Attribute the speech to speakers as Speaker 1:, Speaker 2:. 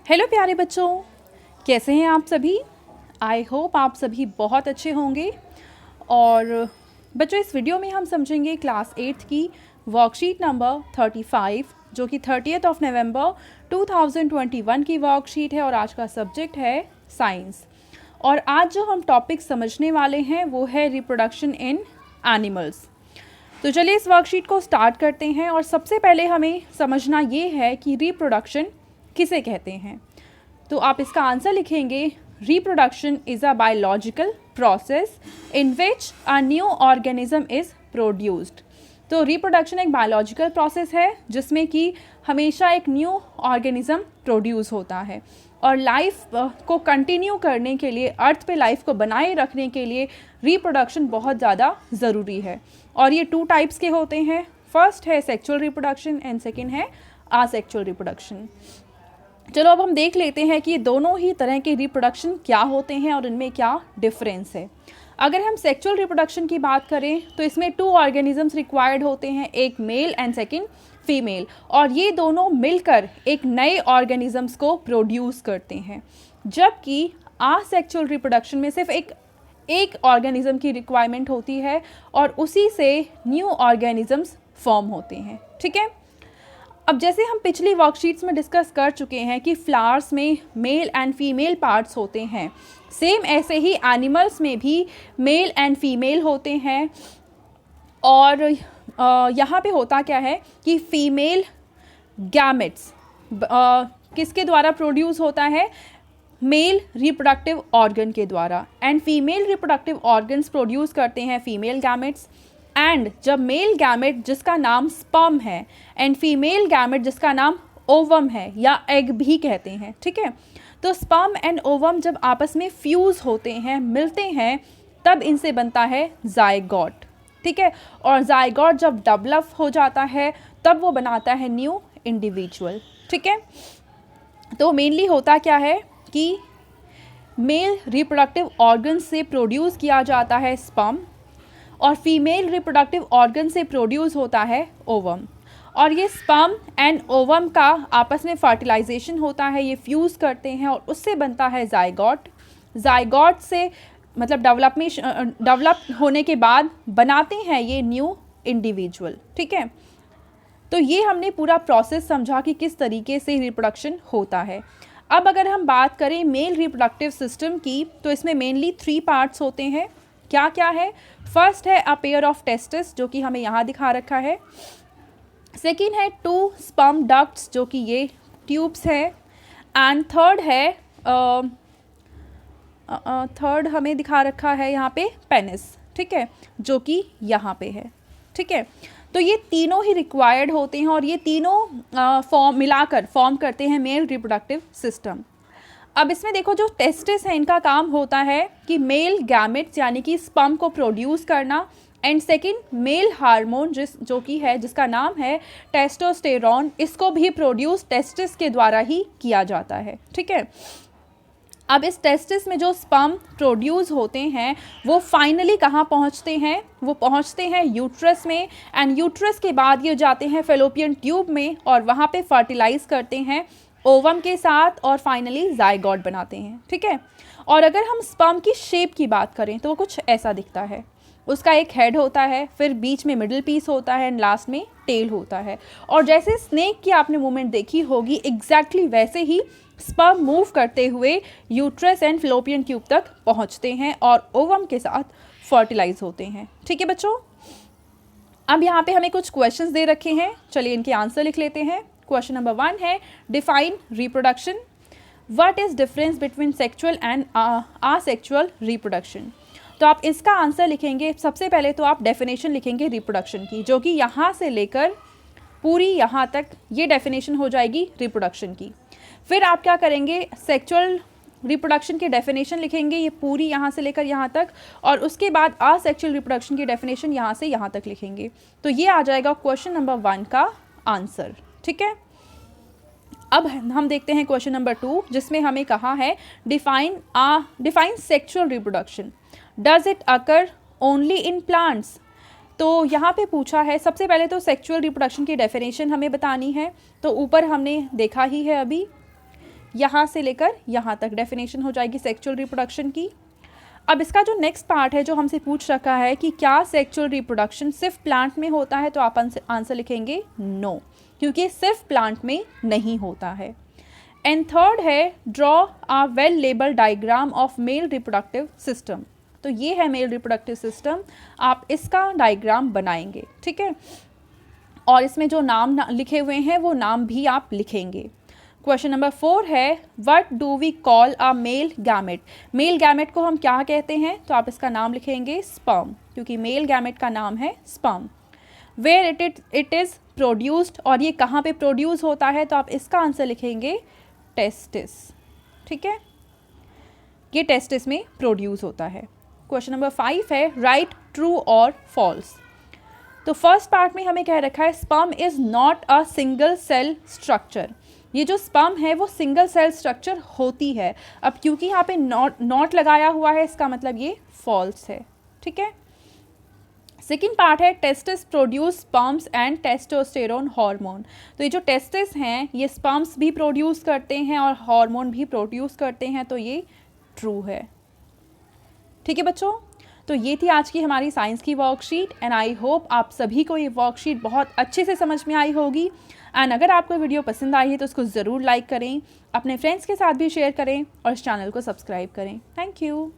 Speaker 1: Hello प्यारे बच्चों, कैसे हैं आप सभी। आई होप आप सभी बहुत अच्छे होंगे। और बच्चों, इस वीडियो में हम समझेंगे क्लास 8 की वर्कशीट नंबर 35 जो कि 30 नवंबर 2021 की वर्कशीट है और आज का सब्जेक्ट है साइंस। और आज जो हम टॉपिक समझने वाले हैं वो है रिप्रोडक्शन इन एनिमल्स। तो चलिए इस वर्कशीट को स्टार्ट करते हैं। और सबसे पहले हमें समझना ये है कि रिप्रोडक्शन किसे कहते हैं। तो आप इसका आंसर लिखेंगे, reproduction is a biological process in which a new organism is produced. तो रिप्रोडक्शन एक बायोलॉजिकल प्रोसेस है जिसमें कि हमेशा एक न्यू ऑर्गेनिज्म प्रोड्यूस होता है। और लाइफ को कंटिन्यू करने के लिए, अर्थ पे लाइफ को बनाए रखने के लिए रिप्रोडक्शन बहुत ज़्यादा ज़रूरी है। और ये 2 टाइप्स के होते हैं। फर्स्ट है सेक्सुअल रिप्रोडक्शन एंड सेकेंड है असेक्सुअल रिप्रोडक्शन। चलो अब हम देख लेते हैं कि ये दोनों ही तरह के रिप्रोडक्शन क्या होते हैं और इनमें क्या डिफरेंस है। अगर हम सेक्सुअल रिप्रोडक्शन की बात करें तो इसमें 2 ऑर्गेनिजम्स रिक्वायर्ड होते हैं, एक मेल एंड सेकेंड फीमेल, और ये दोनों मिलकर एक नए ऑर्गेनिजम्स को प्रोड्यूस करते हैं। जबकि असेक्सुअल रिप्रोडक्शन में सिर्फ एक ऑर्गेनिज्म की रिक्वायरमेंट होती है और उसी से न्यू ऑर्गेनिजम्स फॉर्म होते हैं। ठीक है, अब जैसे हम पिछली वर्कशीट्स में डिस्कस कर चुके हैं कि फ्लावर्स में मेल एंड फीमेल पार्ट्स होते हैं, सेम ऐसे ही एनिमल्स में भी मेल एंड फीमेल होते हैं। और यहाँ पे होता क्या है कि फीमेल गैमेट्स किसके द्वारा प्रोड्यूस होता है, मेल रिप्रोडक्टिव ऑर्गन के द्वारा, and female reproductive organs produce करते हैं फीमेल गैमेट्स। एंड जब मेल गैमेट जिसका नाम स्पर्म है एंड फीमेल गैमेट जिसका नाम ओवम है या एग भी कहते हैं, ठीक है, तो स्पर्म एंड ओवम जब आपस में फ्यूज़ होते हैं, मिलते हैं, तब इनसे बनता है जायगोट। ठीक है, और जायगोट जब डेवलप हो जाता है तब वो बनाता है न्यू इंडिविजुअल। ठीक है, तो मेनली होता क्या है कि मेल रिप्रोडक्टिव ऑर्गन से प्रोड्यूस किया जाता है स्पर्म और फीमेल रिप्रोडक्टिव ऑर्गन से प्रोड्यूस होता है ओवम। और ये स्पर्म एंड ओवम का आपस में फर्टिलाइजेशन होता है, ये फ्यूज़ करते हैं और उससे बनता है जायगोट। जायगोट से मतलब डेवलप होने के बाद बनाते हैं ये न्यू इंडिविजुअल। ठीक है, तो ये हमने पूरा प्रोसेस समझा कि किस तरीके से रिप्रोडक्शन होता है। अब अगर हम बात करें मेल रिप्रोडक्टिव सिस्टम की तो इसमें मेनली 3 पार्ट्स होते हैं। क्या क्या है? फर्स्ट है अ पेयर ऑफ टेस्टिस जो कि हमें यहाँ दिखा रखा है। सेकेंड है 2 स्पर्म डक्ट्स जो कि ये ट्यूब्स है। एंड थर्ड हमें दिखा रखा है यहाँ पे पेनिस, ठीक है, जो कि यहाँ पे है। ठीक है, तो ये तीनों ही रिक्वायर्ड होते हैं और ये तीनों मिलाकर फॉर्म करते हैं मेल रिप्रोडक्टिव सिस्टम। अब इसमें देखो जो टेस्टिस है इनका काम होता है कि मेल गैमेट्स यानी कि स्पर्म को प्रोड्यूस करना, एंड सेकेंड मेल हार्मोन जो कि है जिसका नाम है टेस्टोस्टेरोन, इसको भी प्रोड्यूस टेस्टिस के द्वारा ही किया जाता है। ठीक है, अब इस टेस्टिस में जो स्पर्म प्रोड्यूस होते हैं वो फाइनली कहाँ पहुँचते हैं, वो पहुँचते हैं यूट्रस में, एंड यूट्रस के बाद ये जाते हैं फेलोपियन ट्यूब में और वहाँ पे फर्टिलाइज करते हैं ओवम के साथ और फाइनली जायगोट बनाते हैं। ठीक है, और अगर हम स्पर्म की शेप की बात करें तो वो कुछ ऐसा दिखता है। उसका एक हेड होता है, फिर बीच में मिडिल पीस होता है एंड लास्ट में टेल होता है। और जैसे स्नेक की आपने मूवमेंट देखी होगी एग्जैक्टली वैसे ही स्पर्म मूव करते हुए यूट्रस एंड फेलोपियन ट्यूब तक पहुंचते हैं और ओवम के साथ फर्टिलाइज होते हैं। ठीक है बच्चों, अब यहाँ पे हमें कुछ क्वेश्चंस दे रखे हैं, चलिए इनके आंसर लिख लेते हैं। क्वेश्चन नंबर 1 है define reproduction. What is difference between sexual and asexual reproduction. तो आप इसका आंसर लिखेंगे, सबसे पहले तो आप डेफिनेशन लिखेंगे रिप्रोडक्शन की, जो कि यहाँ से लेकर पूरी यहाँ तक ये डेफिनेशन हो जाएगी रिप्रोडक्शन की। फिर आप क्या करेंगे, सेक्सुअल रिप्रोडक्शन की डेफिनेशन लिखेंगे, ये पूरी यहाँ से लेकर यहाँ तक, और उसके बाद असेक्सुअल रिप्रोडक्शन की डेफिनेशन यहाँ से यहाँ तक लिखेंगे। तो ये आ जाएगा क्वेश्चन नंबर 1 का आंसर। ठीक है, अब हम देखते हैं क्वेश्चन नंबर 2 जिसमें हमें कहा है define sexual reproduction. Does it occur only in plants. तो यहाँ पे पूछा है, सबसे पहले तो सेक्सुअल रिप्रोडक्शन की डेफिनेशन हमें बतानी है। तो ऊपर हमने देखा ही है अभी यहाँ से लेकर यहाँ तक डेफिनेशन हो जाएगी सेक्सुअल रिप्रोडक्शन की। अब इसका जो नेक्स्ट पार्ट है जो हमसे पूछ रखा है कि क्या सेक्सुअल रिप्रोडक्शन सिर्फ प्लांट में होता है, तो आप आंसर लिखेंगे नो, क्योंकि सिर्फ प्लांट में नहीं होता है। एंड थर्ड है draw a well label diagram of male reproductive system. तो ये है मेल रिप्रोडक्टिव सिस्टम, आप इसका डायग्राम बनाएंगे, ठीक है। और इसमें जो नाम लिखे हुए हैं वो नाम भी आप लिखेंगे। क्वेश्चन नंबर 4 है what do we call a male gamete. Male gamete को हम क्या कहते हैं, तो आप इसका नाम लिखेंगे स्पर्म, क्योंकि मेल गैमेट का नाम है sperm. Where it is produced, और ये कहाँ पे प्रोड्यूस होता है, तो आप इसका आंसर लिखेंगे टेस्टिस, ठीक है, ये टेस्टिस में प्रोड्यूस होता है। क्वेश्चन नंबर 5 है राइट ट्रू और फॉल्स। तो फर्स्ट पार्ट में हमें कह रखा है sperm is not a single cell structure. ये जो स्पर्म है वो सिंगल सेल स्ट्रक्चर होती है। अब क्योंकि यहाँ पे नॉट लगाया हुआ है, इसका मतलब ये फॉल्स है, ठीक है। सेकेंड पार्ट है testis produce sperms and testosterone hormone. तो ये जो टेस्टिस हैं ये स्पर्म्स भी प्रोड्यूस करते हैं और हार्मोन भी प्रोड्यूस करते हैं, तो ये ट्रू है, ठीक है बच्चों। तो ये थी आज की हमारी साइंस की वर्कशीट एंड आई होप आप सभी को ये वर्कशीट बहुत अच्छे से समझ में आई होगी। एंड अगर आपको वीडियो पसंद आई है तो उसको ज़रूर लाइक करें, अपने फ्रेंड्स के साथ भी शेयर करें और इस चैनल को सब्सक्राइब करें। Thank you.